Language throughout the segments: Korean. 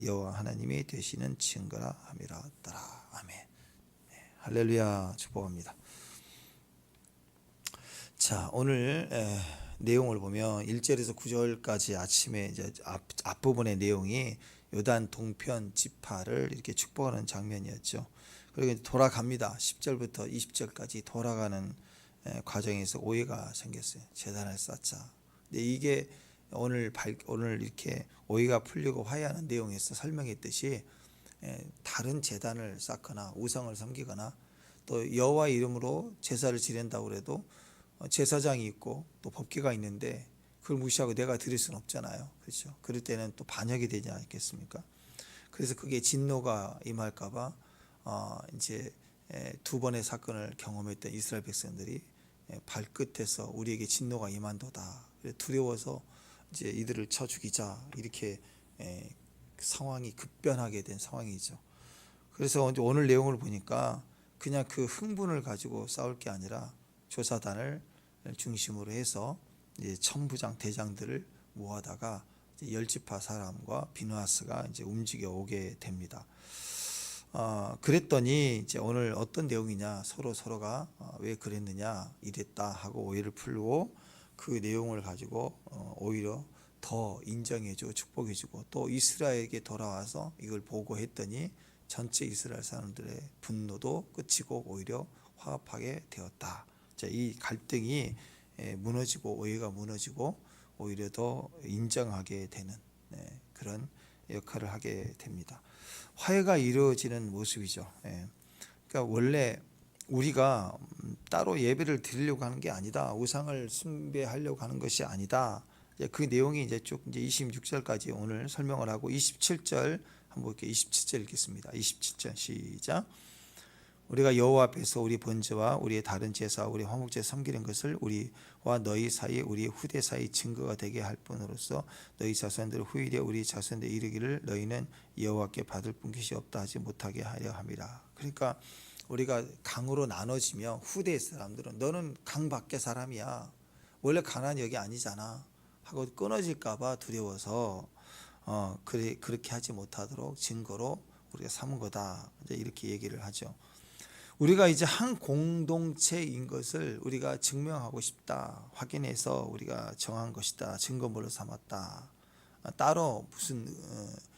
여호와 하나님이 되시는 증거라 함이라 따라. 아멘. 할렐루야. 축복합니다. 자, 오늘 내용을 보면 1절에서 9절까지 아침에 이제 앞부분의 내용이 요단 동편 지파를 이렇게 축복하는 장면이었죠. 그리고 이제 돌아갑니다. 10절부터 20절까지 돌아가는 과정에서 오해가 생겼어요. 제단을 쌓자. 근데 이게 오늘 이렇게 오해가 풀리고 화해하는 내용에서 설명했듯이 다른 제단을 쌓거나 우상을 섬기거나 또 여호와 이름으로 제사를 지낸다고 해도 제사장이 있고 또 법궤가 있는데 그걸 무시하고 내가 드릴 수는 없잖아요. 그렇죠? 그럴 때는 또 반역이 되지 않겠습니까? 그래서 그게 진노가 임할까봐 이제 두 번의 사건을 경험했던 이스라엘 백성들이 발끝에서 우리에게 진노가 임한도다. 두려워서 이제 이들을 쳐 죽이자 이렇게 상황이 급변하게 된 상황이죠. 그래서 오늘 내용을 보니까 그냥 그 흥분을 가지고 싸울 게 아니라 조사단을 중심으로 해서 이제 천부장 대장들을 모아다가 이제 열지파 사람과 비느하스가 이제 움직여 오게 됩니다. 그랬더니 이제 오늘 어떤 내용이냐, 서로가 왜 그랬느냐 이랬다 하고 오해를 풀고 그 내용을 가지고 오히려 더 인정해주고 축복해주고 또 이스라엘에게 돌아와서 이걸 보고했더니 전체 이스라엘 사람들의 분노도 끝이고 오히려 화합하게 되었다. 자, 이 갈등이 무너지고 오해가 무너지고 오히려 더 인정하게 되는 그런 역할을 하게 됩니다. 화해가 이루어지는 모습이죠. 그러니까 원래 우리가 따로 예배를 드리려고 하는 게 아니다. 우상을 숭배하려고 하는 것이 아니다. 그 내용이 이제 쭉 이제 26절까지 오늘 설명을 하고 27절 한번 볼게요. 27절 읽겠습니다. 27절 시작. 우리가 여호와 앞에서 우리 번제와 우리의 다른 제사, 우리 화목제 섬기는 것을 우리와 너희 사이, 우리 후대 사이 증거가 되게 할 뿐으로써 너희 자손들 후일에 우리 자손들 이르기를 너희는 여호와께 받을 분깃이 없다 하지 못하게 하려 함이라. 그러니까 우리가 강으로 나눠지며 후대 사람들은 너는 강 밖의 사람이야. 원래 가나안 여기 아니잖아. 하고 끊어질까봐 두려워서 그렇게 하지 못하도록 증거로 우리가 삼은 거다. 이제 이렇게 얘기를 하죠. 우리가 이제 한 공동체인 것을 우리가 증명하고 싶다. 확인해서 우리가 정한 것이다. 증거물로 삼았다. 따로 무슨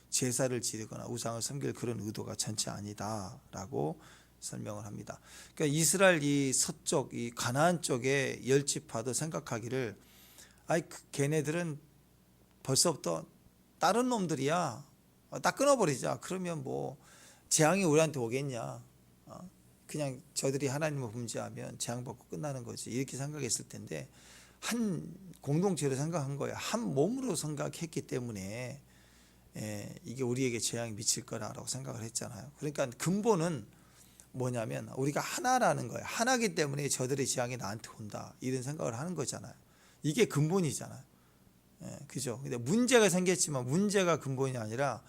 제사를 지르거나 우상을 섬길 그런 의도가 전체 아니다라고 설명을 합니다. 그러니까 이스라엘 이 서쪽 이 가나안 쪽의 열 지파도 생각하기를 걔네들은 벌써부터 다른 놈들이야. 다 끊어버리자. 그러면 뭐 재앙이 우리한테 오겠냐. 그냥 저들이 하나님을 범죄하면 재앙받고 끝나는 거지. 이렇게 생각했을 텐데 한 공동체로 생각한 거예요. 한 몸으로 생각했기 때문에 이게 우리에게 재앙이 미칠 거라고 생각을 했잖아요. 그러니까 근본은 뭐냐면 우리가 하나라는 거예요. 하나기 때문에 저들의 재앙이 나한테 온다. 이런 생각을 하는 거잖아요. 이게 근본이잖아요. 그죠? 근데 문제가 생겼지만 문제가 근본이 아니라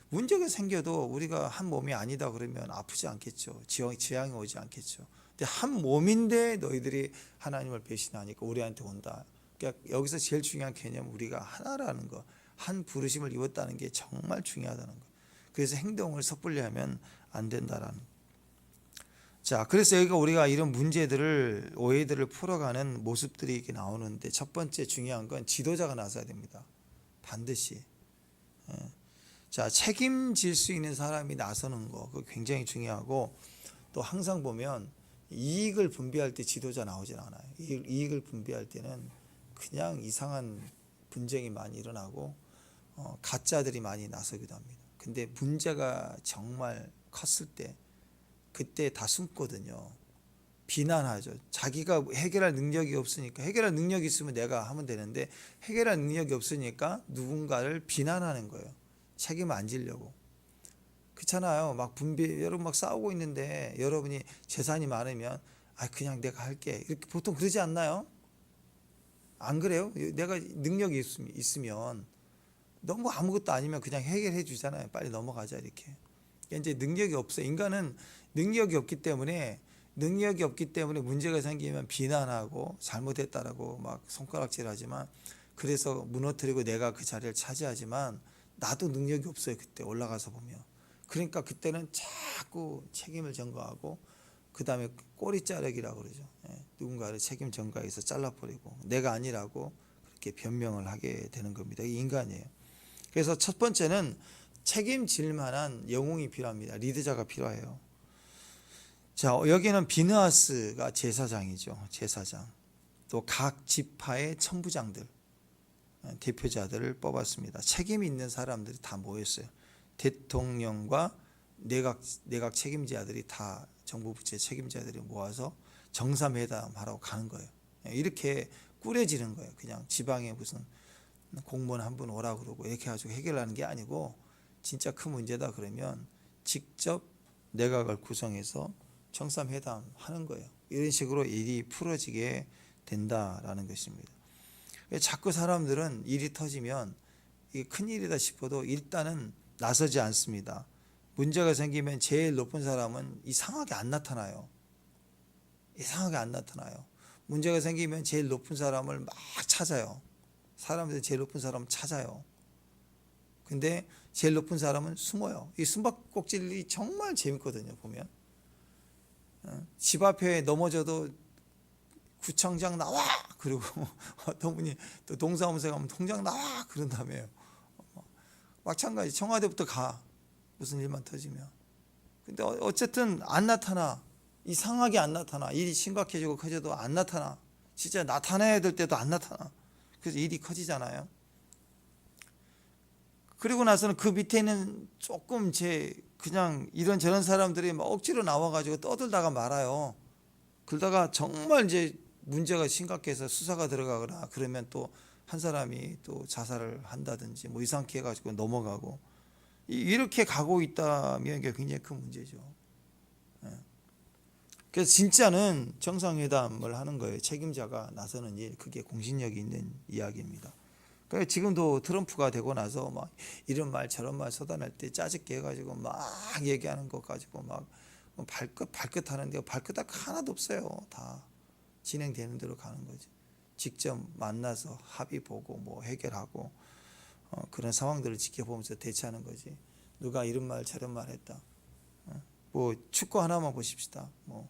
문제가 생겨도 우리가 한 몸이 아니다 그러면 아프지 않겠죠. 재앙이 오지 않겠죠. 근데 한 몸인데 너희들이 하나님을 배신하니까 우리한테 온다. 그러니까 여기서 제일 중요한 개념은 우리가 하나라는 거, 한 부르심을 입었다는 게 정말 중요하다는 거. 그래서 행동을 섣불리 하면 안 된다라는 거. 자, 그래서 여기가 우리가 이런 문제들을 오해들을 풀어가는 모습들이 이렇게 나오는데 첫 번째 중요한 건 지도자가 나서야 됩니다. 반드시. 자, 책임질 수 있는 사람이 나서는 거 그거 굉장히 중요하고 또 항상 보면 이익을 분배할 때 지도자 나오진 않아요. 이익을 분배할 때는 그냥 이상한 분쟁이 많이 일어나고 가짜들이 많이 나서기도 합니다. 근데 문제가 정말 컸을 때 그때 다 숨거든요. 비난하죠. 자기가 해결할 능력이 없으니까 해결할 능력이 있으면 내가 하면 되는데 해결할 능력이 없으니까 누군가를 비난하는 거예요. 책임을 안 지려고. 그렇잖아요. 막 여러분 막 싸우고 있는데 여러분이 재산이 많으면 그냥 내가 할게. 이렇게 보통 그러지 않나요? 안 그래요? 내가 능력이 있으면 너무 아무것도 아니면 그냥 해결해 주잖아요. 빨리 넘어가자 이렇게. 이제 능력이 없어. 인간은 능력이 없기 때문에 문제가 생기면 비난하고 잘못했다라고 막 손가락질하지만 그래서 무너뜨리고 내가 그 자리를 차지하지만 나도 능력이 없어요. 그때 올라가서 보면. 그러니까 그때는 자꾸 책임을 전가하고 그 다음에 꼬리 자르기라고 그러죠. 누군가를 책임 전가해서 잘라버리고 내가 아니라고 그렇게 변명을 하게 되는 겁니다. 이게 인간이에요. 그래서 첫 번째는 책임질 만한 영웅이 필요합니다. 리더자가 필요해요. 자, 여기는 비느하스가 제사장이죠. 제사장. 또 각 지파의 천부장들, 대표자들을 뽑았습니다. 책임 있는 사람들이 다 모였어요. 대통령과 내각 책임자들이 다 정부 부처의 책임자들이 모아서 정상회담 하러 가는 거예요. 이렇게 꾸려지는 거예요. 그냥 지방에 무슨 공무원 한 분 오라고 그러고 이렇게 해가지고 해결하는 게 아니고 진짜 큰 문제다 그러면 직접 내각을 구성해서 정상회담 하는 거예요. 이런 식으로 일이 풀어지게 된다라는 것입니다. 자꾸 사람들은 일이 터지면 이게 큰일이다 싶어도 일단은 나서지 않습니다. 문제가 생기면 제일 높은 사람은 이상하게 안 나타나요. 이상하게 안 나타나요. 문제가 생기면 제일 높은 사람을 막 찾아요. 사람들이 제일 높은 사람을 찾아요. 근데 제일 높은 사람은 숨어요. 이 숨바꼭질이 정말 재밌거든요. 보면 집 앞에 넘어져도 구청장 나와 그리고 어떤 분이 또 동사무소 가면 통장 나와 그런 다음에 마찬가지 청와대부터 가 무슨 일만 터지면. 근데 어쨌든 안 나타나. 이상하게 안 나타나. 일이 심각해지고 커져도 안 나타나. 진짜 나타나야 될 때도 안 나타나. 그래서 일이 커지잖아요. 그리고 나서는 그 밑에 있는 조금 그냥 이런저런 사람들이 막 억지로 나와가지고 떠들다가 말아요. 그러다가 정말 이제 문제가 심각해서 수사가 들어가거나 그러면 또 한 사람이 또 자살을 한다든지 뭐 이상하게 해가지고 넘어가고 이렇게 가고 있다면 이게 굉장히 큰 문제죠. 그래서 진짜는 정상회담을 하는 거예요. 책임자가 나서는 일, 그게 공신력이 있는 이야기입니다. 그러니까 지금도 트럼프가 되고 나서 막 이런 말 저런 말 쏟아낼 때 짜증게 해가지고 막 얘기하는 것 가지고 막 발끝 하는데 발끝 하나도 없어요. 다 진행되는 대로 가는 거지. 직접 만나서 합의 보고 뭐 해결하고 그런 상황들을 지켜보면서 대처하는 거지. 누가 이런 말 저런 말 했다. 뭐 축구 하나만 보십시다. 뭐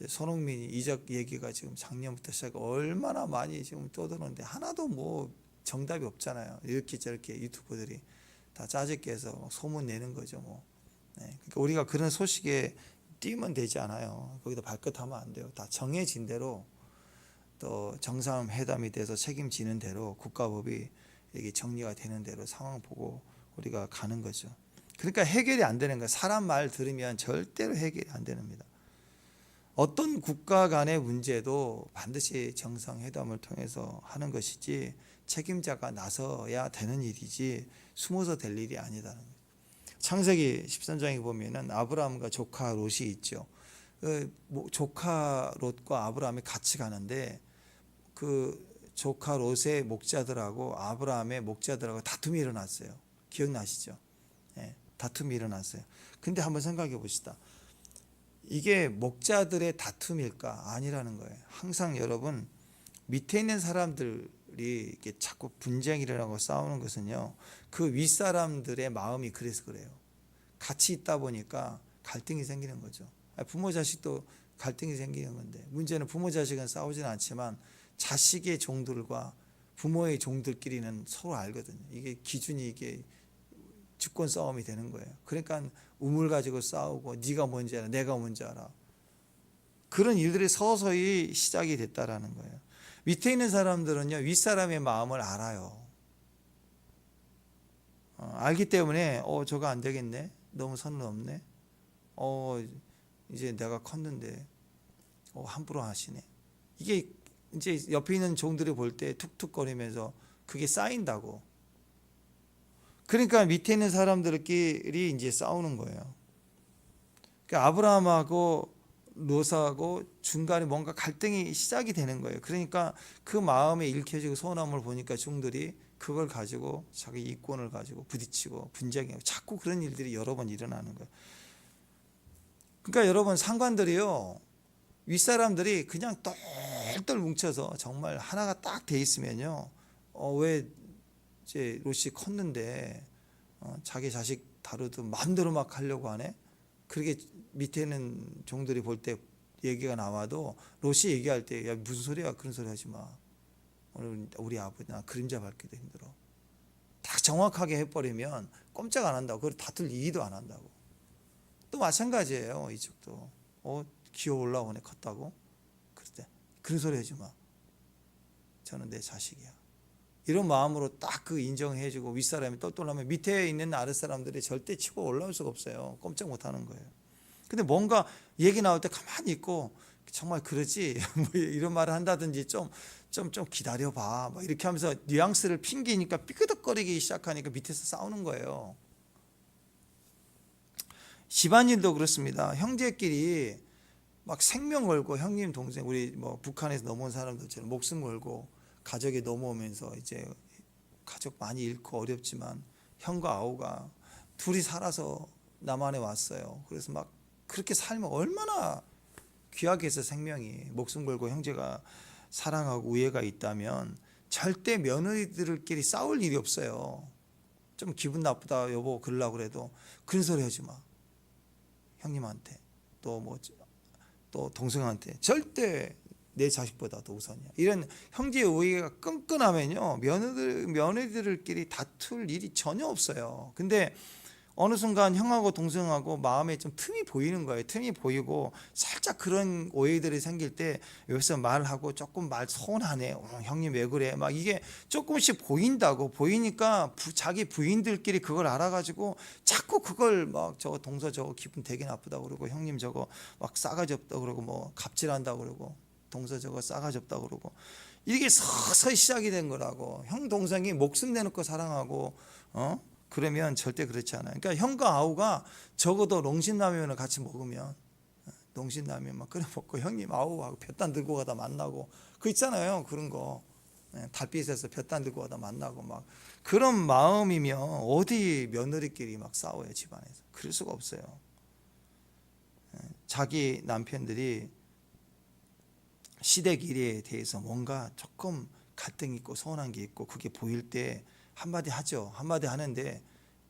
손흥민 이적 얘기가 지금 작년부터 시작해 얼마나 많이 지금 떠드는데 하나도 뭐 정답이 없잖아요. 이렇게 저렇게 유튜버들이 다 짜집게 해서 소문 내는 거죠. 뭐. 그러니까 우리가 그런 소식에 띄면 되지 않아요. 거기다 발끝하면 안 돼요. 다 정해진 대로 또 정상회담이 돼서 책임지는 대로 국가법이 이게 정리가 되는 대로 상황 보고 우리가 가는 거죠. 그러니까 해결이 안 되는 거예요. 사람 말 들으면 절대로 해결이 안 됩니다. 어떤 국가 간의 문제도 반드시 정상회담을 통해서 하는 것이지 책임자가 나서야 되는 일이지 숨어서 될 일이 아니다는 거예요. 창세기 13장에 보면은 아브라함과 조카 롯이 있죠. 조카 롯과 아브라함이 같이 가는데 그 조카 롯의 목자들하고 아브라함의 목자들하고 다툼이 일어났어요. 기억나시죠? 다툼이 일어났어요. 근데 한번 생각해 봅시다. 이게 목자들의 다툼일까? 아니라는 거예요. 항상 여러분 밑에 있는 사람들이 이렇게 자꾸 분쟁이 일어나고 싸우는 것은요. 그 윗사람들의 마음이 그래서 그래요. 같이 있다 보니까 갈등이 생기는 거죠. 부모 자식도 갈등이 생기는 건데 문제는 부모 자식은 싸우지는 않지만 자식의 종들과 부모의 종들끼리는 서로 알거든요. 이게 기준이 이게 주권 싸움이 되는 거예요. 그러니까 우물 가지고 싸우고 네가 뭔지 알아, 내가 뭔지 알아. 그런 일들이 서서히 시작이 됐다라는 거예요. 밑에 있는 사람들은요 윗사람의 마음을 알아요. 알기 때문에 저거 안 되겠네. 너무 선 넘네. 이제 내가 컸는데 함부로 하시네. 이게 이제 옆에 있는 종들이 볼 때 툭툭거리면서 그게 쌓인다고. 그러니까 밑에 있는 사람들끼리 이제 싸우는 거예요. 그러니까 아브라함하고 롯하고 중간에 뭔가 갈등이 시작이 되는 거예요. 그러니까 그 마음에 읽혀지고 서운함을 보니까 종들이 그걸 가지고 자기 이권을 가지고 부딪히고 분쟁하고 자꾸 그런 일들이 여러 번 일어나는 거예요. 그러니까 여러분 상관들이요 윗사람들이 그냥 똘똘 뭉쳐서 정말 하나가 딱 돼 있으면요 왜 이제 롯이 컸는데 자기 자식 다루듯 마음대로 막 하려고 하네. 그렇게 밑에 있는 종들이 볼 때 얘기가 나와도 롯이 얘기할 때, 야 무슨 소리야, 그런 소리 하지 마. 오늘 우리 아버지 나 그림자 밟기도 힘들어. 딱 정확하게 해버리면 꼼짝 안 한다고. 그걸 다툴 이의도 안 한다고. 또 마찬가지예요. 이쪽도 기어 올라오네 컸다고. 그럴 때 그런 소리 하지 마. 저는 내 자식이야. 이런 마음으로 딱 그 인정해주고, 윗사람이 똘똘하면 밑에 있는 아랫사람들이 절대 치고 올라올 수가 없어요. 꼼짝 못하는 거예요. 근데 뭔가 얘기 나올 때 가만히 있고, 정말 그러지 뭐 이런 말을 한다든지 좀 기다려봐 뭐 이렇게 하면서 뉘앙스를 핑계니까 삐끄덕거리기 시작하니까 밑에서 싸우는 거예요. 집안일도 그렇습니다. 형제끼리 막 생명 걸고, 형님 동생, 우리 뭐 북한에서 넘어온 사람들처럼 목숨 걸고 가족이 넘어오면서 이제 가족 많이 잃고 어렵지만 형과 아우가 둘이 살아서 남한에 왔어요. 그래서 막 그렇게 살면 얼마나 귀하게 해서 생명이 목숨 걸고 형제가 사랑하고 우애가 있다면 절대 며느리들끼리 싸울 일이 없어요. 좀 기분 나쁘다 여보 그러려고 그래도 그런 소리 하지 마. 형님한테 또 동생한테 절대 내 자식보다 더 우선이야. 이런 형제의 우애가 끈끈하면요 며느리들끼리 다툴 일이 전혀 없어요. 근데 어느 순간 형하고 동생하고 마음에 좀 틈이 보이는 거예요. 틈이 보이고 살짝 그런 오해들이 생길 때 여기서 말하고 조금 말 서운하네. 형님 왜 그래? 막 이게 조금씩 보인다고. 보이니까 자기 부인들끼리 그걸 알아가지고 자꾸 그걸 막 저거 동서 저거 기분 되게 나쁘다고 그러고, 형님 저거 막 싸가지 없다고 그러고, 뭐 갑질한다고 그러고, 동서 저거 싸가지 없다고 그러고, 이게 서서히 시작이 된 거라고. 형 동생이 목숨 내놓고 사랑하고 그러면 절대 그렇지 않아요. 그러니까 형과 아우가 적어도 농신라면을 같이 먹으면, 농신라면만 끓여 먹고 형님 아우하고 볕단 들고 가다 만나고, 그 있잖아요. 그런 거 달빛에서 볕단 들고 가다 만나고 막 그런 마음이면 어디 며느리끼리 막 싸워요 집안에서. 그럴 수가 없어요. 자기 남편들이 시댁 일에 대해서 뭔가 조금 갈등이 있고 서운한 게 있고 그게 보일 때 한마디 하죠. 한마디 하는데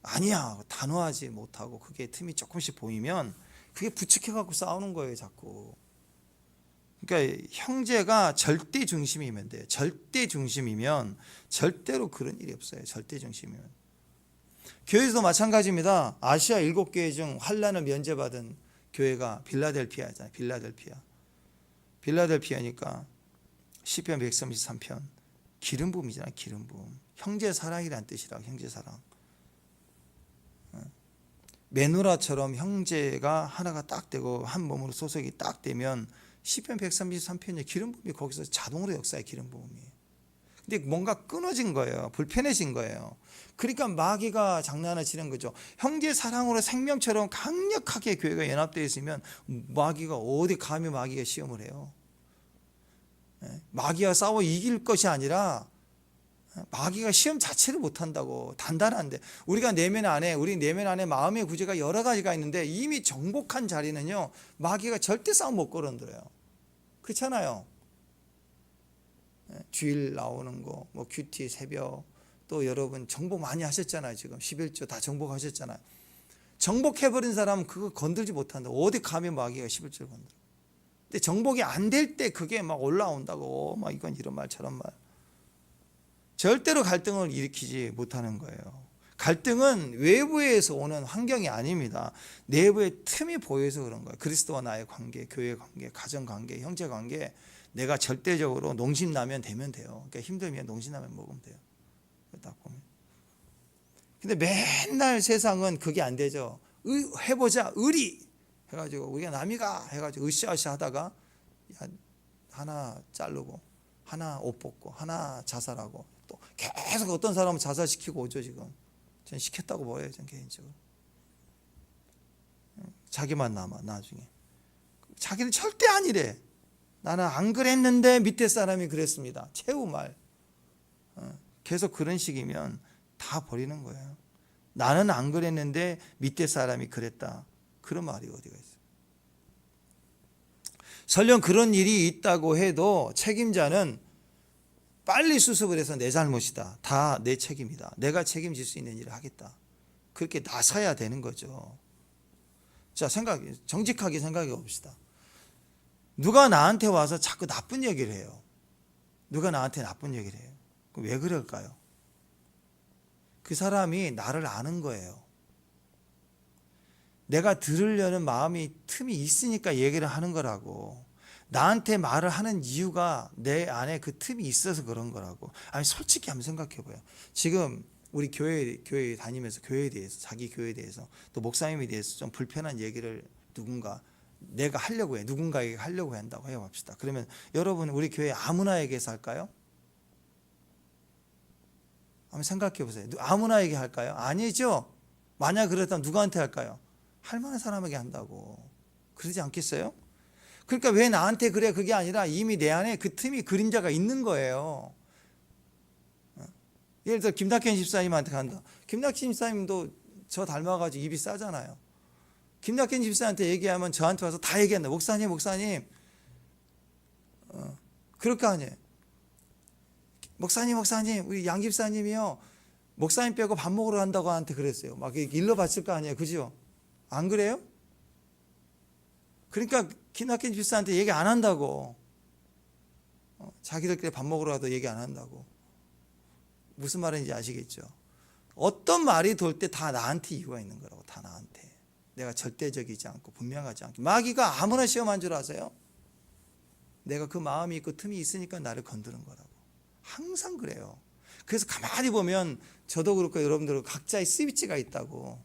아니야 단호하지 못하고 그게 틈이 조금씩 보이면 그게 부축해갖고 싸우는 거예요 자꾸. 그러니까 형제가 절대 중심이면 돼요. 절대 중심이면 절대로 그런 일이 없어요. 절대 중심이면. 교회에서도 마찬가지입니다. 아시아 7교회 중 환난을 면제받은 교회가 빌라델피아잖아요. 빌라델피아니까 시편 133편 기름 부음이잖아요. 기름 부음. 형제 사랑이란 뜻이라고. 형제 사랑. 메노라처럼 형제가 하나가 딱 되고 한 몸으로 소속이 딱 되면 시편 133편에 기름 부음이 거기서 자동으로 역사해. 기름 부음이. 근데 뭔가 끊어진 거예요. 불편해진 거예요. 그러니까 마귀가 장난을 치는 거죠. 형제 사랑으로 생명처럼 강력하게 교회가 연합되어 있으면 마귀가 어디 감히 마귀가 시험을 해요. 마귀와 싸워 이길 것이 아니라 마귀가 시험 자체를 못한다고. 단단한데 우리 내면 안에 마음의 구조가 여러 가지가 있는데 이미 정복한 자리는요 마귀가 절대 싸움 못 걸어들어요. 그렇잖아요. 주일 나오는 거, 뭐 큐티 새벽, 또 여러분 정복 많이 하셨잖아요. 지금 11조 다 정복하셨잖아요. 정복해버린 사람은 그거 건들지 못한다. 어디 감히 마귀가 11조를 건드려. 근데 정복이 안 될 때 그게 막 올라온다고. 막 이건 이런 말 저런 말. 절대로 갈등을 일으키지 못하는 거예요. 갈등은 외부에서 오는 환경이 아닙니다. 내부에 틈이 보여서 그런 거예요. 그리스도와 나의 관계, 교회 관계, 가정 관계, 형제 관계. 내가 절대적으로 농신라면 되면 돼요. 그러니까 힘들면 농신라면 먹으면 돼요. 딱 보면. 근데 맨날 세상은 그게 안 되죠. 해보자 의리 해가지고 우리가 남이가 해가지고 으쌰으쌰 하다가 하나 자르고 하나 옷 벗고 하나 자살하고 또 계속 어떤 사람은 자살시키고 오죠. 지금 전 시켰다고 보여요. 전 개인적으로. 자기만 남아 나중에. 자기는 절대 아니래. 나는 안 그랬는데 밑에 사람이 그랬습니다. 최후 말. 계속 그런 식이면 다 버리는 거예요. 나는 안 그랬는데 밑에 사람이 그랬다. 그런 말이 어디가 있어요. 설령 그런 일이 있다고 해도 책임자는 빨리 수습을 해서 내 잘못이다. 다 내 책임이다. 내가 책임질 수 있는 일을 하겠다. 그렇게 나서야 되는 거죠. 자, 정직하게 생각해 봅시다. 누가 나한테 와서 자꾸 나쁜 얘기를 해요. 누가 나한테 나쁜 얘기를 해요. 왜 그럴까요? 그 사람이 나를 아는 거예요. 내가 들으려는 마음이 틈이 있으니까 얘기를 하는 거라고. 나한테 말을 하는 이유가 내 안에 그 틈이 있어서 그런 거라고. 아니, 솔직히 한번 생각해 봐요. 지금 우리 교회 다니면서 교회에 대해서, 자기 교회에 대해서, 또 목사님에 대해서 좀 불편한 얘기를 내가 하려고 해. 누군가에게 하려고 한다고 해봅시다. 그러면 여러분, 우리 교회 아무나에게서 할까요? 한번 생각해 보세요. 아무나에게 할까요? 아니죠. 만약 그렇다면 누구한테 할까요? 할 만한 사람에게 한다고. 그러지 않겠어요? 그러니까 왜 나한테 그래? 그게 아니라 이미 내 안에 그 틈이 그림자가 있는 거예요. 예를 들어 김낙현 집사님한테 간다. 김낙현 집사님도 저 닮아가지고 입이 싸잖아요. 김낙현 집사한테 얘기하면 저한테 와서 다 얘기한다. 목사님 그럴 거 아니에요. 목사님 우리 양 집사님이요, 목사님 빼고 밥 먹으러 간다고 한테 그랬어요. 막 일러 바칠 거 아니에요. 그죠? 안 그래요? 그러니까 김낙현 집사한테 얘기 안 한다고. 자기들끼리 밥 먹으러 가도 얘기 안 한다고. 무슨 말인지 아시겠죠? 어떤 말이 돌 때 다 나한테 이유가 있는 거라고. 다 나한테. 내가 절대적이지 않고 분명하지 않고. 마귀가 아무나 시험한 줄 아세요? 내가 그 마음이 있고 틈이 있으니까 나를 건드는 거라고. 항상 그래요. 그래서 가만히 보면 저도 그렇고 여러분들은 각자의 스위치가 있다고.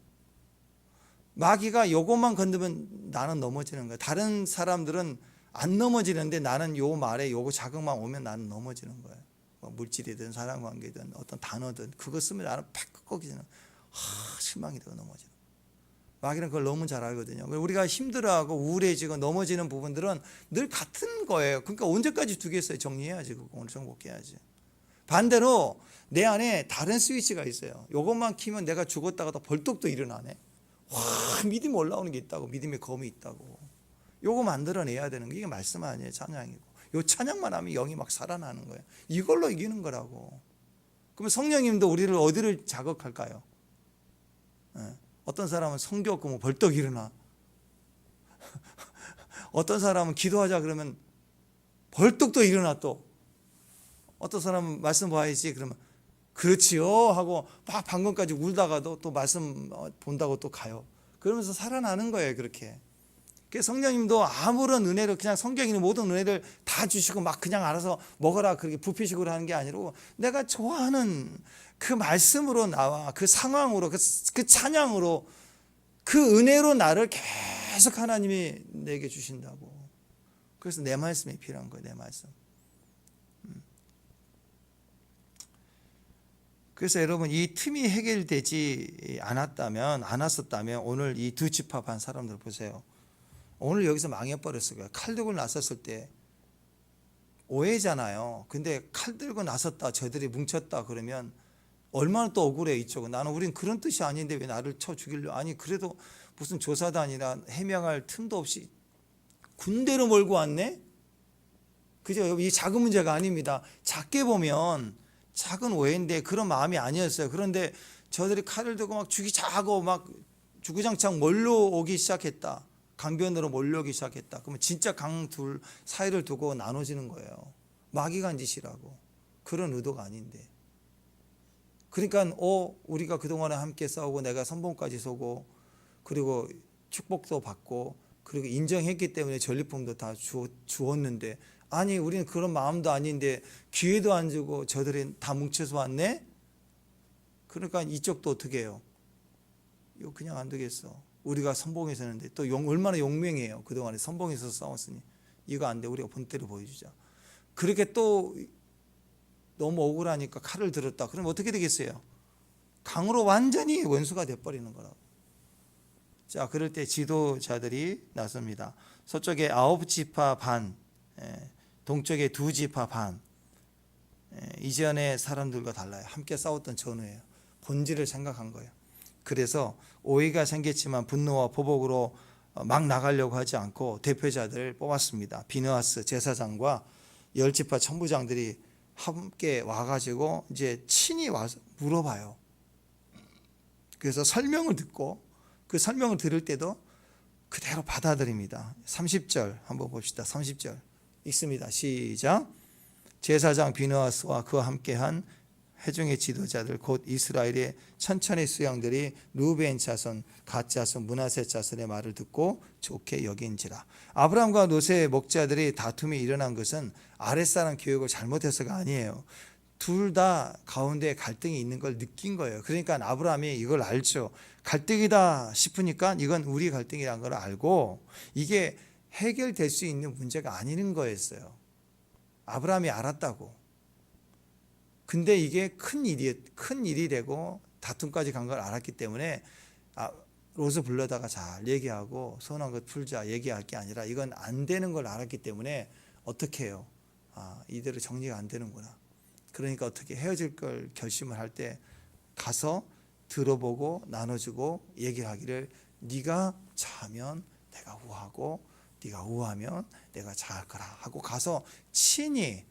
마귀가 요것만 건드면 나는 넘어지는 거야. 다른 사람들은 안 넘어지는데 나는 요 말에 요거 자극만 오면 나는 넘어지는 거예요. 뭐 물질이든 사랑관계든 어떤 단어든 그거 쓰면 나는 팍 꺾이지는, 실망이 되고 넘어지는. 마귀는 그걸 너무 잘 알거든요. 우리가 힘들어하고 우울해지고 넘어지는 부분들은 늘 같은 거예요. 그러니까 언제까지 두겠어요? 정리해야지. 그거 오늘 정복해야지. 반대로 내 안에 다른 스위치가 있어요. 요것만 키면 내가 죽었다가도 벌떡 또 일어나네. 믿음이 올라오는 게 있다고. 믿음의 검이 있다고. 요거 만들어내야 되는 게 이게 말씀 아니에요. 찬양이고. 요 찬양만 하면 영이 막 살아나는 거예요. 이걸로 이기는 거라고. 그러면 성령님도 우리를 어디를 자극할까요? 어떤 사람은 성교 없고 뭐 벌떡 일어나. 어떤 사람은 기도하자 그러면 벌떡 또 일어나 또. 어떤 사람은 말씀 봐야지 그러면 그렇지요 하고 막 방금까지 울다가도 또 말씀 본다고 또 가요. 그러면서 살아나는 거예요. 그렇게. 성령님도 아무런 은혜를, 그냥 성경에 있는 모든 은혜를 다 주시고 막 그냥 알아서 먹어라 그렇게 부피식으로 하는 게 아니고, 내가 좋아하는 그 말씀으로 나와 그 상황으로 그 찬양으로 그 은혜로 나를 계속 하나님이 내게 주신다고. 그래서 내 말씀이 필요한 거예요. 내 말씀. 그래서 여러분, 이 틈이 해결되지 않았었다면 오늘 이 두 집합한 사람들 보세요. 오늘 여기서 망해버렸을 거예요. 칼 들고 나섰을 때 오해잖아요. 근데 칼 들고 나섰다, 저들이 뭉쳤다 그러면 얼마나 또 억울해. 이쪽은 우린 그런 뜻이 아닌데 왜 나를 쳐 죽이려. 아니 그래도 무슨 조사단이라 해명할 틈도 없이 군대로 몰고 왔네. 그죠? 이 작은 문제가 아닙니다. 작게 보면 작은 오해인데 그런 마음이 아니었어요. 그런데 저들이 칼을 들고 막 죽이자 하고 막 주구장창 몰려오기 시작했다. 강변으로 몰려오기 시작했다. 그러면 진짜 강 둘 사이를 두고 나눠지는 거예요. 마귀가 한 짓이라고. 그런 의도가 아닌데. 그러니까 우리가 그동안에 함께 싸우고 내가 선봉까지 서고 그리고 축복도 받고 그리고 인정했기 때문에 전리품도 다 주었는데, 아니 우리는 그런 마음도 아닌데 기회도 안 주고 저들이 다 뭉쳐서 왔네. 그러니까 이쪽도 어떻게 해요? 이거 그냥 안 되겠어. 우리가 선봉에서 했는데 또 얼마나 용맹해요. 그동안에 선봉에서 싸웠으니 이거 안 돼. 우리가 본때를 보여주자. 그렇게 또 너무 억울하니까 칼을 들었다. 그럼 어떻게 되겠어요? 강으로 완전히 원수가 돼버리는 거라고. 자, 그럴 때 지도자들이 나섭니다. 서쪽에 9지파 반, 동쪽에 2지파 반. 이전의 사람들과 달라요. 함께 싸웠던 전우예요. 본질을 생각한 거예요. 그래서 오해가 생겼지만 분노와 보복으로 막 나가려고 하지 않고 대표자들을 뽑았습니다. 비느하스 제사장과 10지파 천부장들이 함께 와가지고 이제 친히 와서 물어봐요. 그래서 설명을 듣고 그 설명을 들을 때도 그대로 받아들입니다. 30절 한번 봅시다. 30절 읽습니다. 시작. 제사장 비느하스와 그와 함께한 회중의 지도자들 곧 이스라엘의 천천의 수양들이 루벤 자손, 갓 자손, 므낫세 자손의 말을 듣고 좋게 여긴지라. 아브라함과 롯의 목자들이 다툼이 일어난 것은 아랫사람 교육을 잘못해서가 아니에요. 둘 다 가운데 갈등이 있는 걸 느낀 거예요. 그러니까 아브라함이 이걸 알죠. 갈등이다 싶으니까 이건 우리 갈등이라는 걸 알고 이게 해결될 수 있는 문제가 아닌 거였어요. 아브라함이 알았다고. 근데 이게 큰 일이 되고 다툼까지 간 걸 알았기 때문에 롯을 불러다가 잘 얘기하고 서운한 것 풀자 얘기할 게 아니라 이건 안 되는 걸 알았기 때문에 어떻게 해요? 이대로 정리가 안 되는구나. 그러니까 어떻게 헤어질 걸 결심을 할 때 가서 들어보고 나눠주고 얘기를 하기를 네가 자하면 내가 우하고 네가 우하면 내가 자할 거라 하고 가서 친히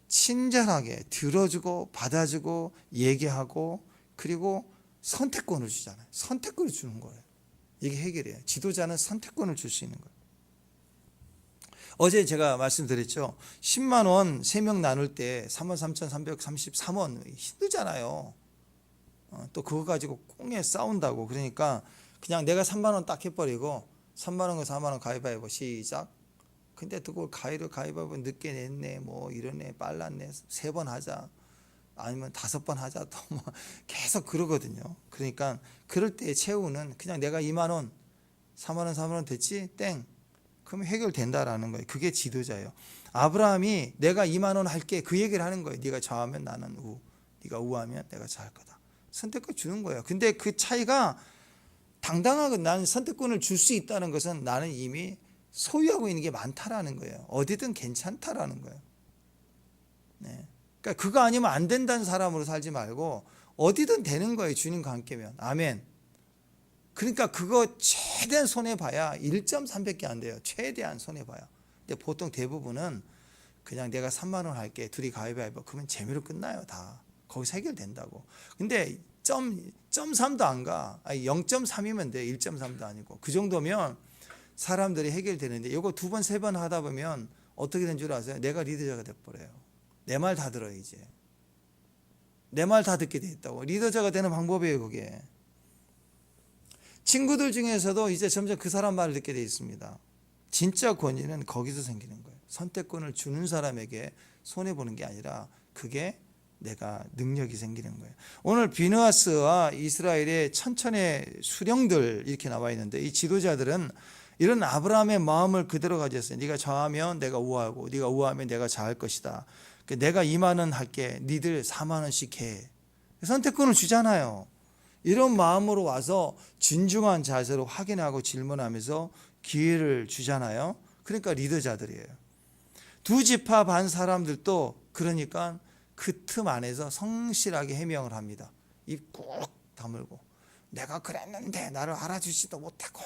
친절하게 들어주고 받아주고 얘기하고 그리고 선택권을 주잖아요. 선택권을 주는 거예요. 이게 해결이에요. 지도자는 선택권을 줄 수 있는 거예요. 어제 제가 말씀드렸죠. 10만 원 3명 나눌 때 33,333원 힘들잖아요. 또 그거 가지고 꽁에 싸운다고. 그러니까 그냥 내가 3만 원 딱 해버리고 3만 원과 4만 원 가위바위보 시작. 근데 그걸 가위바위보 늦게 냈네 뭐 이러네 빨랐네 3번 하자 아니면 5번 하자 또 뭐 계속 그러거든요. 그러니까 그럴 때 최후는 그냥 내가 2만 원 4만 원 4만 원 됐지 땡 그러면 해결된다라는 거예요. 그게 지도자예요. 아브라함이 내가 2만 원 할게 그 얘기를 하는 거예요. 네가 좌하면 나는 우 네가 우하면 내가 좌할 거다. 선택권 주는 거예요. 근데 그 차이가 당당하게 나는 선택권을 줄 수 있다는 것은 나는 이미 소유하고 있는 게 많다라는 거예요. 어디든 괜찮다라는 거예요. 네. 그러니까 그거 아니면 안 된다는 사람으로 살지 말고 어디든 되는 거예요. 주님과 함께면. 아멘. 그러니까 그거 최대한 손해봐야 1.3밖에 안 돼요. 최대한 손해봐야. 근데 보통 대부분은 그냥 내가 3만 원 할게. 둘이 가위바위보. 그러면 재미로 끝나요. 다. 거기서 해결된다고. 근데 0.3도 안 가. 아니 0.3이면 돼. 1.3도 아니고. 그 정도면 사람들이 해결되는데 이거 2번, 3번 하다 보면 어떻게 된 줄 아세요? 내가 리더자가 돼버려요. 내 말 다 들어요 이제. 내 말 다 듣게 돼 있다고. 리더자가 되는 방법이에요 그게. 친구들 중에서도 이제 점점 그 사람 말을 듣게 돼 있습니다. 진짜 권위는 거기서 생기는 거예요. 선택권을 주는 사람에게 손해보는 게 아니라 그게 내가 능력이 생기는 거예요. 오늘 비느하스와 이스라엘의 천천의 수령들 이렇게 나와 있는데 이 지도자들은 이런 아브라함의 마음을 그대로 가졌어요. 네가 좌하면 내가 우하고 네가 우하면 내가 좌할 것이다. 내가 2만 원 할게. 니들 4만 원씩 해. 선택권을 주잖아요. 이런 마음으로 와서 진중한 자세로 확인하고 질문하면서 기회를 주잖아요. 그러니까 리더자들이에요. 두 지파 반 사람들도 그러니까 그 틈 안에서 성실하게 해명을 합니다. 입 꾹 다물고 내가 그랬는데 나를 알아주지도 못하고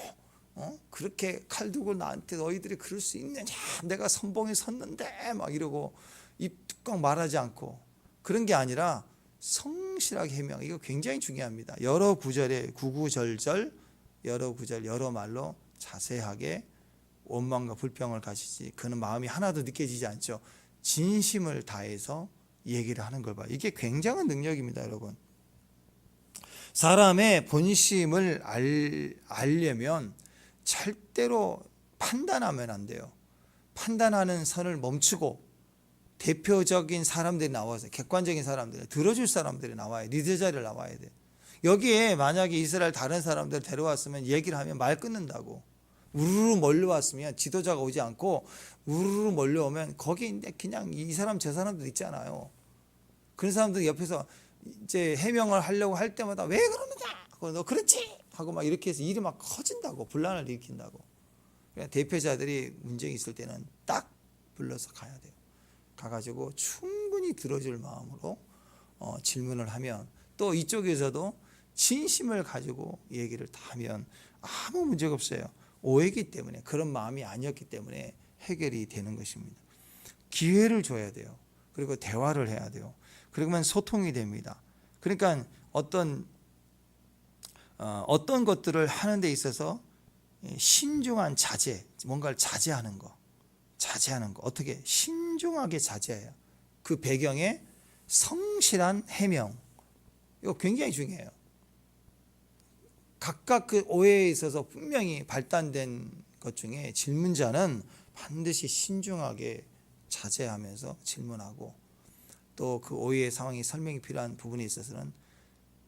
그렇게 칼 두고 나한테 너희들이 그럴 수 있느냐 내가 선봉에 섰는데 막 이러고 입 뚜껑 말하지 않고 그런 게 아니라 성실하게 해명. 이거 굉장히 중요합니다. 여러 구절에 구구절절 여러 구절 여러 말로 자세하게 원망과 불평을 가지지 그는 마음이 하나도 느껴지지 않죠. 진심을 다해서 얘기를 하는 걸 봐요. 이게 굉장한 능력입니다 여러분. 사람의 본심을 알려면 절대로 판단하면 안 돼요. 판단하는 선을 멈추고 대표적인 사람들이 나와서 객관적인 사람들, 들어줄 사람들이 나와야 돼. 리더 자리를 나와야 돼. 여기에 만약에 이스라엘 다른 사람들 데려왔으면 얘기를 하면 말 끊는다고. 우르르 몰려왔으면 지도자가 오지 않고 우르르 몰려오면 거기 그냥 이 사람 저 사람들 있잖아요. 그런 사람들 옆에서 이제 해명을 하려고 할 때마다 왜 그러느냐 하고 너 그렇지 하고 막 이렇게 해서 일이 막 커진다고 분란을 일으킨다고. 그러니까 대표자들이 문제가 있을 때는 딱 불러서 가야 돼요. 가가지고 충분히 들어줄 마음으로 질문을 하면 또 이쪽에서도 진심을 가지고 얘기를 다 하면 아무 문제가 없어요. 오해기 때문에 그런 마음이 아니었기 때문에 해결이 되는 것입니다. 기회를 줘야 돼요. 그리고 대화를 해야 돼요. 그러면 소통이 됩니다. 그러니까 어떤 어떤 것들을 하는 데 있어서 신중한 자제, 뭔가를 자제하는 거. 어떻게 신중하게 자제해요. 그 배경에 성실한 해명. 이거 굉장히 중요해요. 각각 그 오해에 있어서 분명히 발단된 것 중에 질문자는 반드시 신중하게 자제하면서 질문하고, 또 그 오해의 상황이 설명이 필요한 부분에 있어서는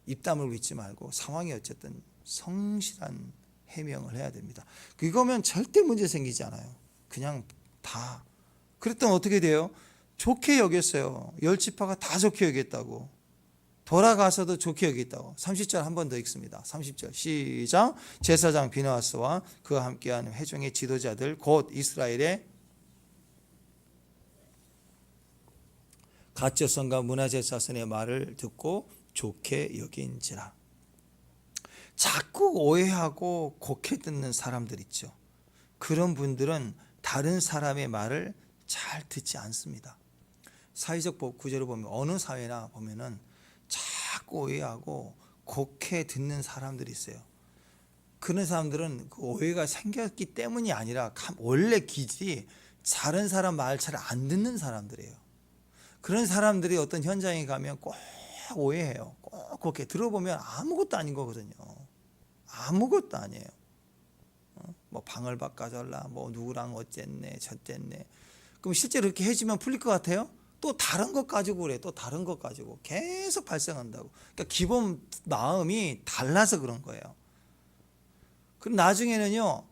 입 다물고 있지 말고 상황이 어쨌든 성실한 해명을 해야 됩니다. 그거면 절대 문제 생기지 않아요. 그냥 다. 그랬더니 어떻게 돼요? 좋게 여겼어요. 10지파가 다 좋게 여겼다고. 돌아가서도 좋게 여겼다고. 30절 한 번 더 읽습니다. 30절 시작. 제사장 비느하스와 그와 함께한 회중의 지도자들 곧 이스라엘의 가짜성과 문화제사선의 말을 듣고 좋게 여긴지라. 자꾸 오해하고 곡해 듣는 사람들 있죠. 그런 분들은 다른 사람의 말을 잘 듣지 않습니다. 사회적 구조를 보면 어느 사회나 보면은 자꾸 오해하고 곡해 듣는 사람들이 있어요. 그런 사람들은 그 오해가 생겼기 때문이 아니라 원래 기질이 다른 사람 말 잘 안 듣는 사람들이에요. 그런 사람들이 어떤 현장에 가면 꼭 오해해요. 꼭 그렇게 들어보면 아무것도 아닌 거거든요. 아무것도 아니에요. 뭐 방을 바꿔달라, 뭐 누구랑 어쨌네, 저쨌네. 그럼 실제로 이렇게 해주면 풀릴 것 같아요? 또 다른 것 가지고 그래. 또 다른 것 가지고 계속 발생한다고. 그러니까 기본 마음이 달라서 그런 거예요. 그럼 나중에는요,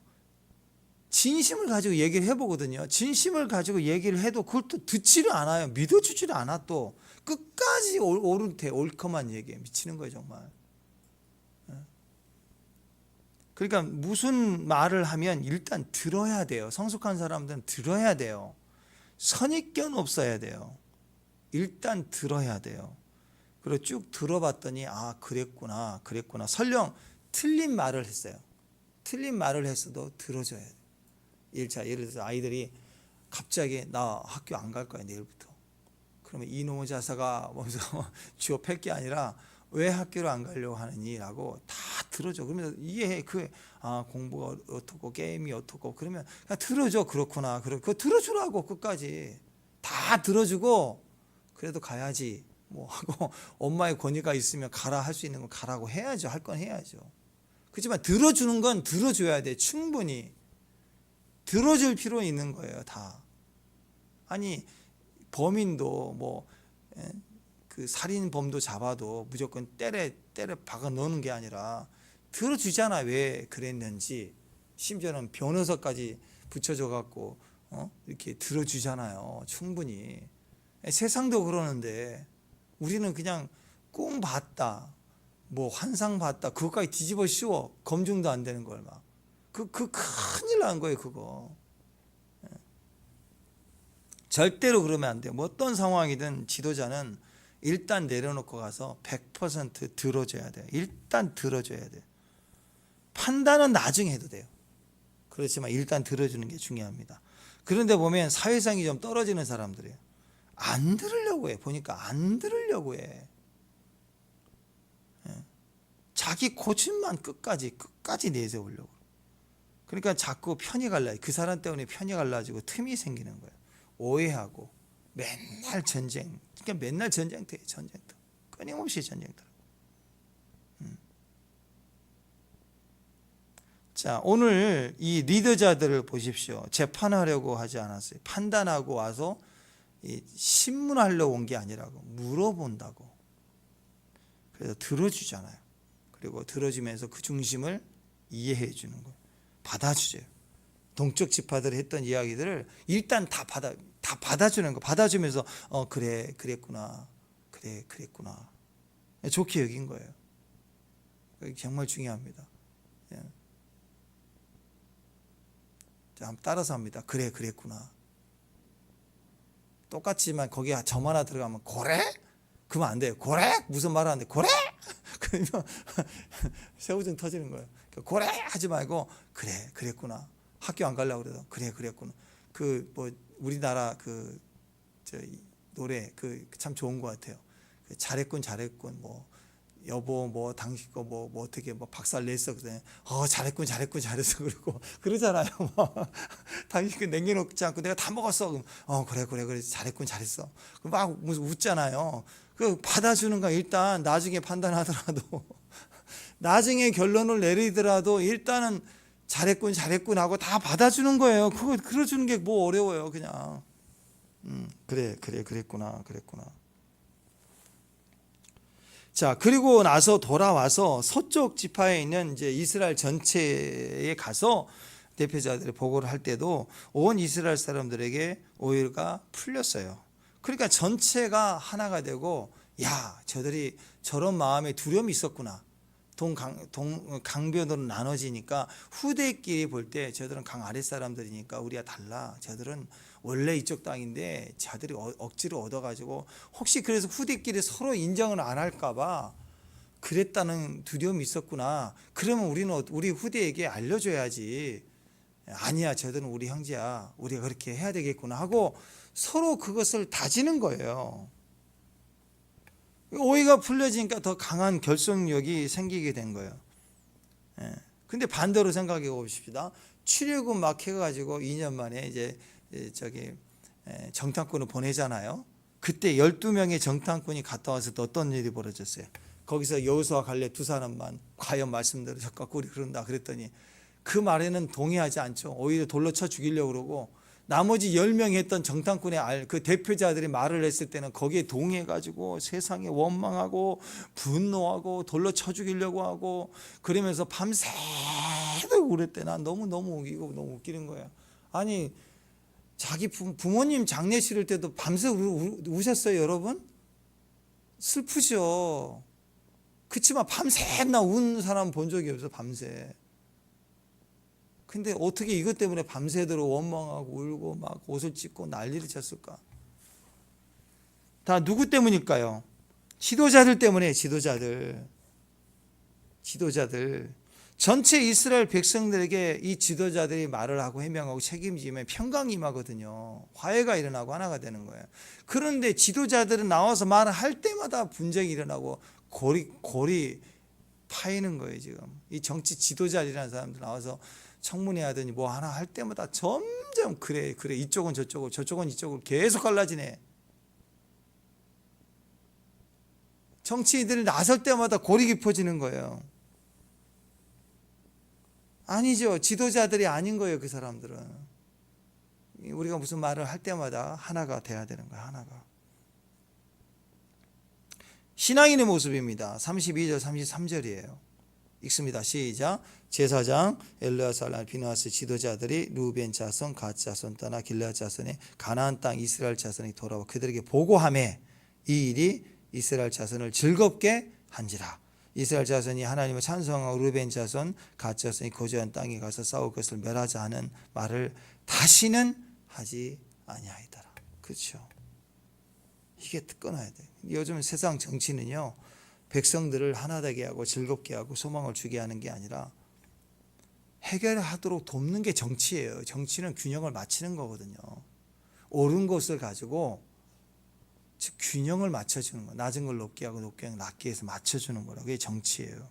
진심을 가지고 얘기를 해보거든요. 진심을 가지고 얘기를 해도 그걸 또 듣지를 않아요. 믿어주지를 않아. 또 끝까지 옳은데 옳거만 얘기해. 미치는 거예요 정말. 그러니까 무슨 말을 하면 일단 들어야 돼요. 성숙한 사람들은 들어야 돼요. 선입견 없어야 돼요. 일단 들어야 돼요. 그리고 쭉 들어봤더니 아 그랬구나. 설령 틀린 말을 했어요. 틀린 말을 했어도 들어줘야 돼요. 예를 들어서 아이들이 갑자기 나 학교 안 갈 거야 내일부터. 그러면 이놈의 자사가 먼저 쥐어 팰 게 아니라 왜 학교를 안 가려고 하느니 라고 다 들어줘. 그러면 이해해. 공부가 어떻고 게임이 어떻고 그러면 그냥 들어줘. 그렇구나. 그거 들어주라고 끝까지 다 들어주고 그래도 가야지 뭐 하고 엄마의 권위가 있으면 가라 할 수 있는 건 가라고 해야죠. 할 건 해야죠. 그렇지만 들어주는 건 들어줘야 돼. 충분히 들어줄 필요 있는 거예요. 다. 아니 범인도 그 살인범도 잡아도 무조건 때려 박아 넣는 게 아니라 들어주잖아. 왜 그랬는지. 심지어는 변호사까지 붙여줘 갖고 이렇게 들어주잖아요. 충분히. 세상도 그러는데 우리는 그냥 꿈 봤다, 뭐 환상 봤다, 그것까지 뒤집어 씌워. 검증도 안 되는 걸 막. 그 큰일 난 거예요. 그거. 절대로 그러면 안 돼요. 뭐 어떤 상황이든 지도자는 일단 내려놓고 가서 100% 들어줘야 돼요. 일단 들어줘야 돼요. 판단은 나중에 해도 돼요. 그렇지만 일단 들어주는 게 중요합니다. 그런데 보면 사회성이 좀 떨어지는 사람들이에요. 안 들으려고 해. 보니까 안 들으려고 해. 자기 고집만 끝까지 내세우려고. 그러니까 자꾸 편이 갈라. 그 사람 때문에 편이 갈라지고 틈이 생기는 거예요. 오해하고 맨날 전쟁. 그러니까 맨날 전쟁터예요. 전쟁터. 끊임없이 전쟁터. 자, 오늘 이 리더자들을 보십시오. 재판하려고 하지 않았어요. 판단하고 와서 신문하려고 온 게 아니라고. 물어본다고. 그래서 들어주잖아요. 그리고 들어주면서 그 중심을 이해해 주는 거예요. 받아주죠. 동쪽 지파들이 했던 이야기들을 일단 다 받아주는 거. 받아주면서 그랬구나. 그랬구나. 좋게 여긴 거예요. 정말 중요합니다. 자, 한번 따라서 합니다. 그랬구나. 똑같지만 거기에 점 하나 들어가면 고래? 그러면 안 돼요. 고래? 무슨 말 하는데 고래? 그러면 새우등 터지는 거예요. 고래 하지 말고 그랬구나. 학교 안 가려고 그래도 그랬구나. 우리나라 노래 참 좋은 것 같아요. 잘했군 뭐 여보 뭐 당신 거 뭐 어떻게 뭐 박살 냈어 그래. 잘했군 잘했어 그러고 그러잖아요. 당신 거 남겨놓지 않고 내가 다 먹었어. 그럼 그래 잘했어. 막 무슨 웃잖아요. 그 받아주는 거 일단 나중에 판단하더라도 나중에 결론을 내리더라도 일단은 잘했군 하고 다 받아주는 거예요. 그거 그려주는 게 뭐 어려워요. 그냥 그랬구나. 자, 그리고 나서 돌아와서 서쪽 지파에 있는 이제 이스라엘 전체에 가서 대표자들이 보고를 할 때도 온 이스라엘 사람들에게 오해가 풀렸어요. 그러니까 전체가 하나가 되고, 야, 저들이 저런 마음에 두려움이 있었구나. 강변으로 나눠지니까 후대끼리 볼 때 저들은 강 아랫 사람들이니까 우리가 달라. 저들은 원래 이쪽 땅인데 자들이 억지로 얻어가지고 혹시 그래서 후대끼리 서로 인정을 안 할까봐 그랬다는 두려움이 있었구나. 그러면 우리는 우리 후대에게 알려줘야지. 아니야, 저들은 우리 형제야. 우리가 그렇게 해야 되겠구나 하고 서로 그것을 다지는 거예요. 오해가 풀려지니까 더 강한 결속력이 생기게 된 거예요. 근데 반대로 생각해 봅시다. 출애굽 막 해가지고 2년 만에 이제 정탐꾼을 보내잖아요. 그때 12명의 정탐꾼이 갔다 와서 또 어떤 일이 벌어졌어요. 거기서 여호수아 갈렙 두 사람만 과연 말씀대로 적갖고 우리 그런다 그랬더니 그 말에는 동의하지 않죠. 오히려 돌로 쳐 죽이려고 그러고 나머지 10명이 했던 정탐꾼의 그 대표자들이 말을 했을 때는 거기에 동의해가지고 세상에 원망하고 분노하고 돌로 쳐 죽이려고 하고 그러면서 밤새도록 그랬대. 난 너무 웃기고 너무 웃기는 거야. 아니 자기 부모님 장례 치를 때도 밤새 우셨어요, 여러분? 슬프죠. 그치만 밤새나 운 사람 본 적이 없어, 밤새. 근데 어떻게 이것 때문에 밤새도록 원망하고 울고 막 옷을 찢고 난리를 쳤을까? 다 누구 때문일까요? 지도자들 때문에. 지도자들. 전체 이스라엘 백성들에게 이 지도자들이 말을 하고 해명하고 책임지면 평강이 임하거든요. 화해가 일어나고 하나가 되는 거예요. 그런데 지도자들은 나와서 말을 할 때마다 분쟁이 일어나고 골이 파이는 거예요. 지금 이 정치 지도자들이라는 사람들 나와서 청문회 하더니 뭐 하나 할 때마다 점점 그래 이쪽은 저쪽으로 저쪽은 이쪽으로 계속 갈라지네. 정치인들이 나설 때마다 골이 깊어지는 거예요. 아니죠. 지도자들이 아닌 거예요. 그 사람들은. 우리가 무슨 말을 할 때마다 하나가 돼야 되는 거예요. 하나가. 신앙인의 모습입니다. 32절 33절이에요. 읽습니다. 시작. 제사장 엘르아살 비느하스 지도자들이 루벤 자손 갓 자손 떠나 길르앗 자손의 가나안 땅 이스라엘 자손이 돌아와 그들에게 보고하매 이 일이 이스라엘 자손을 즐겁게 한지라. 이스라엘 자손이 하나님을 찬송하고 루벤 자손 갓 자손이 거주한 땅에 가서 싸울 것을 멸하자 하는 말을 다시는 하지 아니하이더라. 그렇죠. 이게 끊어야 돼. 요즘 세상 정치는요, 백성들을 하나 되게 하고 즐겁게 하고 소망을 주게 하는 게 아니라 해결하도록 돕는 게 정치예요. 정치는 균형을 맞추는 거거든요. 옳은 것을 가지고 즉 균형을 맞춰주는 거. 낮은 걸 높게 하고 높게 낮게 해서 맞춰주는 거라. 그게 정치예요.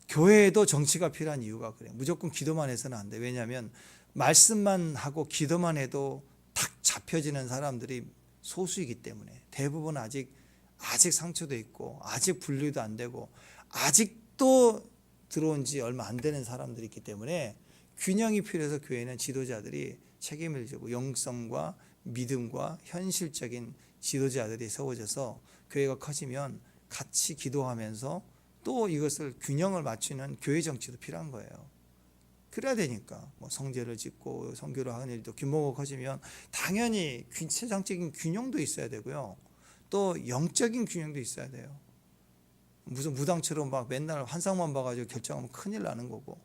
교회에도 정치가 필요한 이유가 그래요. 무조건 기도만 해서는 안 돼. 왜냐하면 말씀만 하고 기도만 해도 탁 잡혀지는 사람들이 소수이기 때문에 대부분 아직 상처도 있고 아직 분류도 안 되고 아직도 들어온 지 얼마 안 되는 사람들이 있기 때문에 균형이 필요해서 교회는 지도자들이 책임을 지고 영성과 믿음과 현실적인 지도자들이 세워져서 교회가 커지면 같이 기도하면서 또 이것을 균형을 맞추는 교회 정치도 필요한 거예요. 그래야 되니까 뭐 성제를 짓고 선교를 하는 일도 규모가 커지면 당연히 세상적인 균형도 있어야 되고요. 또 영적인 균형도 있어야 돼요. 무슨 무당처럼 막 맨날 환상만 봐가지고 결정하면 큰일 나는 거고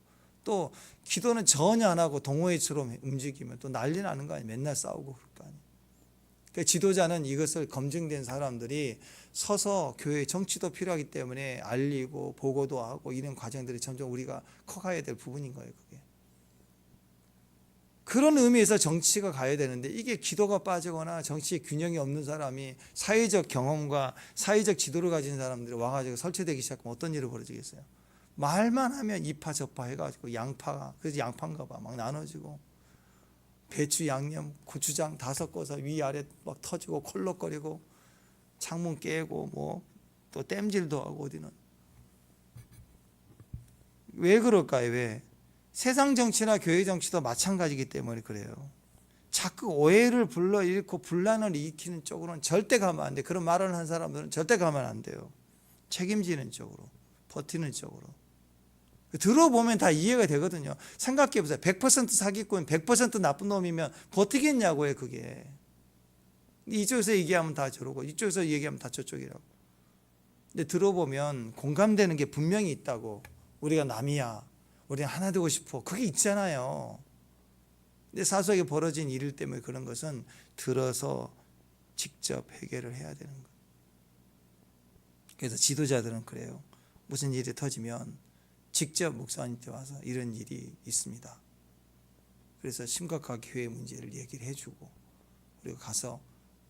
또 기도는 전혀 안 하고 동호회처럼 움직이면 또 난리 나는 거 아니에요. 맨날 싸우고 그럴 거 아니에요. 그러니까 지도자는 이것을 검증된 사람들이 서서 교회 정치도 필요하기 때문에 알리고 보고도 하고 이런 과정들이 점점 우리가 커가야 될 부분인 거예요. 그게. 그런 의미에서 정치가 가야 되는데 이게 기도가 빠지거나 정치의 균형이 없는 사람이 사회적 경험과 사회적 지도를 가진 사람들이 와가지고 설치되기 시작하면 어떤 일이 벌어지겠어요? 말만 하면 이파 저파 해가지고 양파가 그래서 양파인가 봐 막 나눠지고 배추 양념 고추장 다 섞어서 위아래 막 터지고 콜록거리고 창문 깨고 뭐 또 땜질도 하고 어디는 왜 그럴까요? 왜? 세상 정치나 교회 정치도 마찬가지이기 때문에 그래요. 자꾸 오해를 불러일으키고 분란을 일으키는 쪽으로는 절대 가면 안 돼. 그런 말을 한 사람들은 절대 가면 안 돼요. 책임지는 쪽으로, 버티는 쪽으로. 들어보면 다 이해가 되거든요. 생각해보세요. 100% 사기꾼, 100% 나쁜 놈이면 버티겠냐고요, 그게. 이쪽에서 얘기하면 다 저러고, 이쪽에서 얘기하면 다 저쪽이라고. 근데 들어보면 공감되는 게 분명히 있다고. 우리가 남이야. 우리는 하나 되고 싶어. 그게 있잖아요. 근데 사소하게 벌어진 일 때문에 그런 것은 들어서 직접 해결을 해야 되는 거예요. 그래서 지도자들은 그래요. 무슨 일이 터지면 직접 목사님한테 와서 이런 일이 있습니다. 그래서 심각하게 교회 문제를 얘기를 해주고 우리가 가서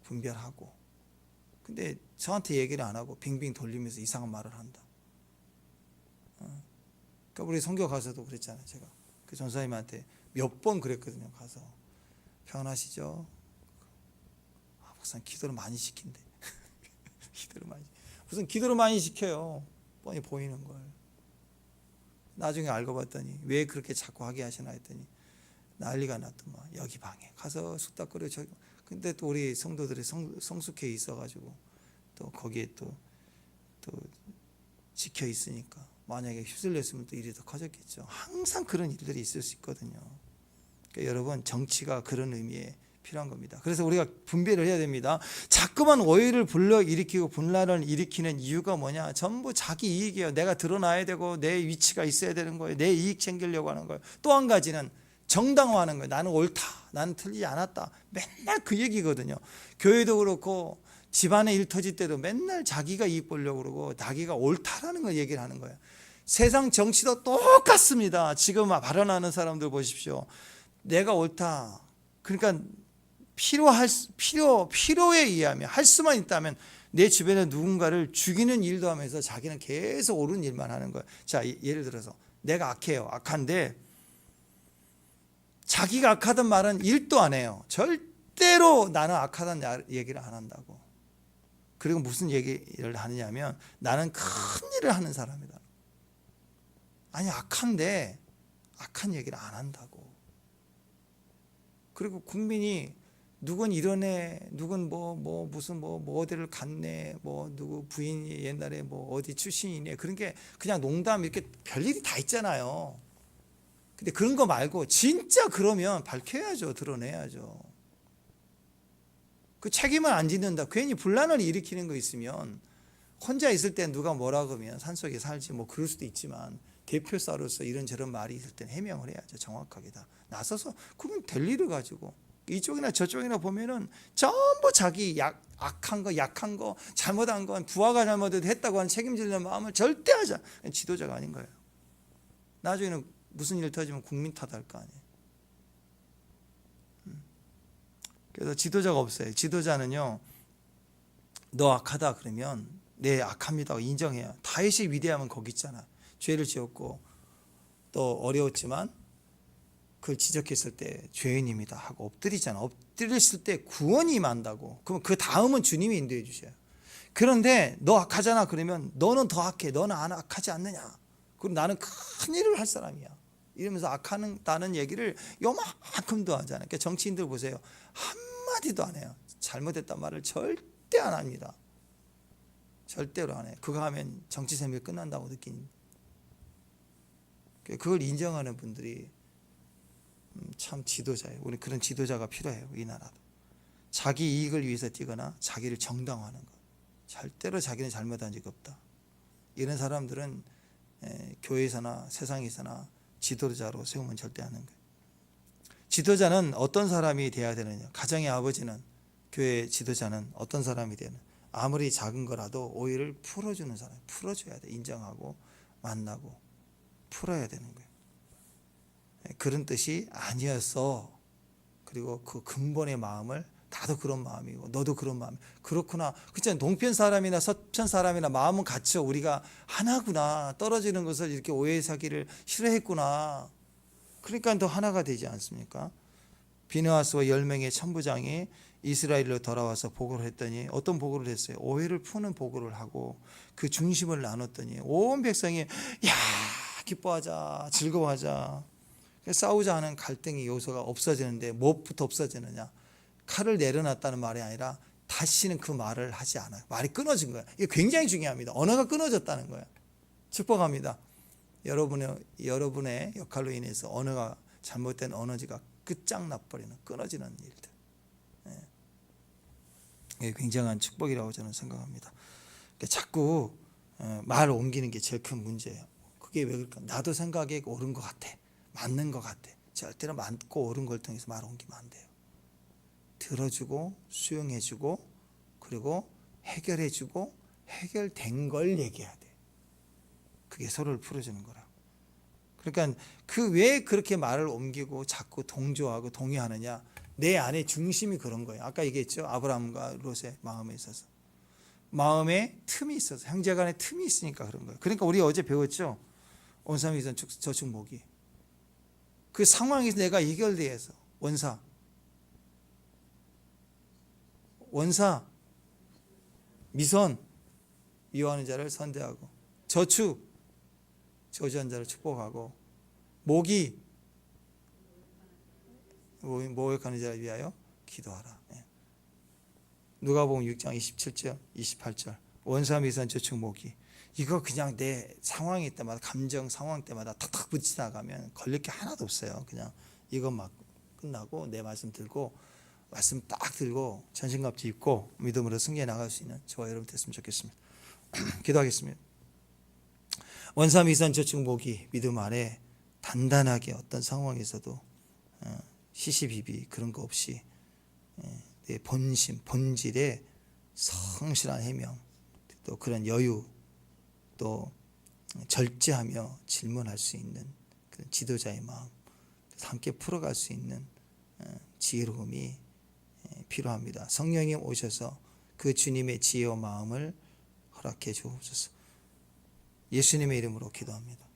분별하고. 근데 저한테 얘기를 안 하고 빙빙 돌리면서 이상한 말을 한다. 그러니까 우리 선교 가서도 그랬잖아요. 제가 그 전사님한테 몇 번 그랬거든요. 가서 평안하시죠? 목사님 기도를 많이 시킨대. 기도를 많이. 무슨 기도를 많이 시켜요. 뻔히 보이는 걸. 나중에 알고 봤더니 왜 그렇게 자꾸 하게 하시나 했더니 난리가 났더만. 여기 방에 가서 숙닥거려. 근데 또 우리 성도들이 성숙해 있어가지고 또 거기에 또 지켜 있으니까 만약에 휩쓸렸으면 또 일이 더 커졌겠죠. 항상 그런 일들이 있을 수 있거든요. 그러니까 여러분 정치가 그런 의미에 필요한 겁니다. 그래서 우리가 분별을 해야 됩니다. 자꾸만 오해를 불러일으키고 분란을 일으키는 이유가 뭐냐? 전부 자기 이익이에요. 내가 드러나야 되고 내 위치가 있어야 되는 거예요. 내 이익 챙기려고 하는 거예요. 또 한 가지는 정당화하는 거예요. 나는 옳다. 나는 틀리지 않았다. 맨날 그 얘기거든요. 교회도 그렇고 집안에 일 터질 때도 맨날 자기가 이익 보려고 그러고 자기가 옳다라는 걸 얘기를 하는 거예요. 세상 정치도 똑같습니다. 지금 발언하는 사람들 보십시오. 내가 옳다. 그러니까 필요에 의하면 할 수만 있다면 내 주변에 누군가를 죽이는 일도 하면서 자기는 계속 옳은 일만 하는 거예요. 자, 예를 들어서 내가 악해요. 악한데 자기가 악하던 말은 일도 안 해요. 절대로 나는 악하다는 얘기를 안 한다고. 그리고 무슨 얘기를 하느냐면 나는 큰 일을 하는 사람이다. 아니 악한데 악한 얘기를 안 한다고. 그리고 국민이 누군 이러네, 누군 무슨 어디를 갔네, 누구 부인이 옛날에 어디 출신이네, 그런 게 그냥 농담 이렇게 별일이 다 있잖아요. 근데 그런 거 말고 진짜 그러면 밝혀야죠. 드러내야죠. 그 책임을 안 짓는다. 괜히 분란을 일으키는 거 있으면 혼자 있을 때 누가 뭐라 그러면 산속에 살지 그럴 수도 있지만 대표사로서 이런저런 말이 있을 땐 해명을 해야죠. 정확하게 다 나서서. 그러면 될 일을 가지고 이쪽이나 저쪽이나 보면은 전부 자기 악한 거, 약한 거, 잘못한 건 부하가 잘못했다고 하는 책임지려는 마음을 절대 하지 않아요. 지도자가 아닌 거예요. 나중에는 무슨 일 터지면 국민 탓할 거 아니에요. 그래서 지도자가 없어요. 지도자는요, 너 악하다 그러면 네 악합니다 인정해요. 다윗이 위대하면 거기 있잖아. 죄를 지었고 또 어려웠지만 그걸 지적했을 때 죄인입니다 하고 엎드리잖아. 엎드렸을 때 구원이 임한다고. 그럼 그 다음은 주님이 인도해 주셔요. 그런데 너 악하잖아 그러면 너는 더 악해. 너는 안 악하지 않느냐. 그럼 나는 큰 일을 할 사람이야. 이러면서 악하다는 얘기를 요만큼도 하잖아요. 그러니까 정치인들 보세요. 한마디도 안 해요. 잘못했단 말을 절대 안 합니다. 절대로 안 해요. 그거 하면 정치 생명이 끝난다고 느낀. 그걸 인정하는 분들이 참 지도자예요. 우리 그런 지도자가 필요해요. 이 나라도. 자기 이익을 위해서 뛰거나 자기를 정당화하는 것. 절대로 자기는 잘못한 적이 없다. 이런 사람들은 교회에서나 세상에서나 지도자로 세우면 절대 안 하는 거예요. 지도자는 어떤 사람이 돼야 되느냐. 가정의 아버지는, 교회 지도자는 어떤 사람이 되는, 아무리 작은 거라도 오해를 풀어주는 사람. 풀어줘야 돼. 인정하고 만나고 풀어야 되는 거예요. 그런 뜻이 아니었어. 그리고 그 근본의 마음을 나도 그런 마음이고 너도 그런 마음. 그렇구나. 그렇죠. 동편 사람이나 서편 사람이나 마음은 같죠. 우리가 하나구나. 떨어지는 것을 이렇게 오해 사기를 싫어했구나. 그러니까 더 하나가 되지 않습니까? 비느하스와 10명의 천부장이 이스라엘로 돌아와서 보고를 했더니 어떤 보고를 했어요? 오해를 푸는 보고를 하고 그 중심을 나눴더니 온 백성이 야 기뻐하자 즐거워하자. 싸우자 하는 갈등의 요소가 없어지는데 무엇부터 없어지느냐? 칼을 내려놨다는 말이 아니라 다시는 그 말을 하지 않아요. 말이 끊어진 거예요. 이게 굉장히 중요합니다. 언어가 끊어졌다는 거예요. 축복합니다. 여러분의 역할로 인해서 언어가 잘못된 언어지가 끝장나버리는 끊어지는 일들. 이게 굉장한 축복이라고 저는 생각합니다. 그러니까 자꾸 말을 옮기는 게 제일 큰 문제예요. 그게 왜 그럴까? 나도 생각에 옳은 것 같아. 맞는 것 같아. 절대로 맞고 옳은 걸 통해서 말 옮기면 안 돼요. 들어주고 수용해주고 그리고 해결해주고 해결된 걸 얘기해야 돼. 그게 서로를 풀어주는 거라. 그러니까 그 왜 그렇게 말을 옮기고 자꾸 동조하고 동의하느냐? 내 안에 중심이 그런 거예요. 아까 얘기했죠. 아브라함과 롯의 마음에 있어서 마음에 틈이 있어서 형제간에 틈이 있으니까 그런 거예요. 그러니까 우리 어제 배웠죠. 원삼위선 저축목이 그 상황에서 내가 해결돼서 원사 미선 미워하는 자를 선대하고 저축 저주한 자를 축복하고 모기 모욕하는 자를 위하여 기도하라. 누가복음 6장 27절 28절 원사 미선 저축 모기 이거 그냥 내 상황일 때마다 감정 상황 때마다 탁탁 붙이다가면 걸릴 게 하나도 없어요. 그냥 이거 막 끝나고 내 말씀 들고 말씀 딱 들고 전신갑주 입고 믿음으로 승리해 나갈 수 있는 저와 여러분 됐으면 좋겠습니다. 기도하겠습니다. 원삼위선 저축목이 믿음 아래 단단하게 어떤 상황에서도 시시비비 그런 거 없이 내 본심 본질의 성실한 해명 또 그런 여유 또 절제하며 질문할 수 있는 그런 지도자의 마음 함께 풀어갈 수 있는 지혜로움이 필요합니다. 성령님 오셔서 그 주님의 지혜와 마음을 허락해 주옵소서. 예수님의 이름으로 기도합니다.